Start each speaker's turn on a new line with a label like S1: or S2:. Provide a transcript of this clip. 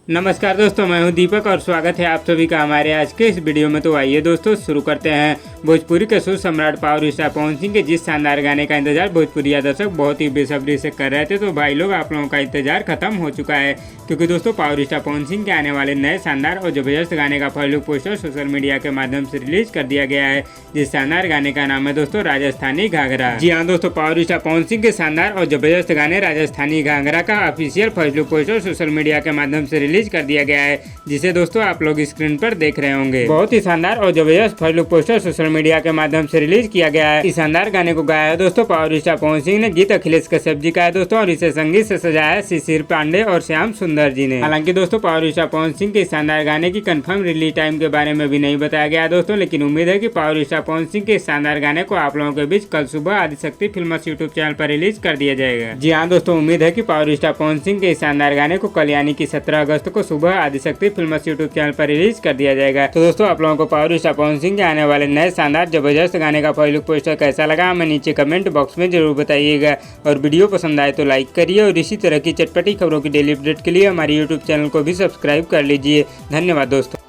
S1: नमस्कार दोस्तों, मैं हूं दीपक और स्वागत है आप सभी का हमारे आज के इस वीडियो में। तो आइए दोस्तों शुरू करते हैं। भोजपुरी के सुर सम्राट पावर स्टार पवन सिंह के जिस शानदार गाने का इंतजार भोजपुरी दर्शक बहुत ही बेसब्री से कर रहे थे, तो भाई लोग आप लोगों का इंतजार खत्म हो चुका है, क्योंकि दोस्तों पावर स्टार पवन सिंह के आने वाले नए शानदार और जबरदस्त गाने का first look poster social media के माध्यम से रिलीज कर दिया गया है। जिस शानदार गाने का नाम है दोस्तों राजस्थानी घाघरा। जी हाँ दोस्तों, पावर स्टार पवन सिंह के शानदार और जबरदस्त गाने राजस्थानी घाघरा का official first look poster social media के माध्यम से रिलीज कर दिया गया है, जिसे दोस्तों आप लोग स्क्रीन पर देख रहे होंगे। बहुत ही शानदार और जबरदस्त first look poster social media के माध्यम से रिलीज किया गया है। इस शानदार गाने को गाया है दोस्तों पावर स्टार पवन सिंह ने, गीत अखिलेश कश्यप जी का है दोस्तों, और इसे संगीत से सजाया है शिशिर पांडे और श्याम सुंदर जी ने। हालांकि दोस्तों पावर स्टार पवन सिंह के शानदार गाने की कंफर्म रिलीज टाइम के बारे में भी नहीं बताया गया दोस्तों, लेकिन उम्मीद है कि पावर स्टार पवन सिंह के शानदार गाने को आप लोगों के बीच कल सुबह आदिशक्ति फिल्म्स यूट्यूब चैनल पर रिलीज कर दिया जाएगा। जी हाँ दोस्तों, उम्मीद है कि पावर स्टार पवन सिंह के शानदार गाने को कल यानी कि 17 अगस्त को सुबह आदिशक्ति फिल्म्स यूट्यूब चैनल पर रिलीज कर दिया जाएगा। तो दोस्तों आप लोगों को पावर स्टार पवन सिंह के आने वाले नए शानदार जबरदस्त गाने का फर्स्ट लुक पोस्टर कैसा लगा हमें नीचे कमेंट बॉक्स में जरूर बताइएगा, और वीडियो पसंद आए तो लाइक करिए, और इसी तरह की चटपटी खबरों की डेली अपडेट के लिए हमारे यूट्यूब चैनल को भी सब्सक्राइब कर लीजिए। धन्यवाद दोस्तों।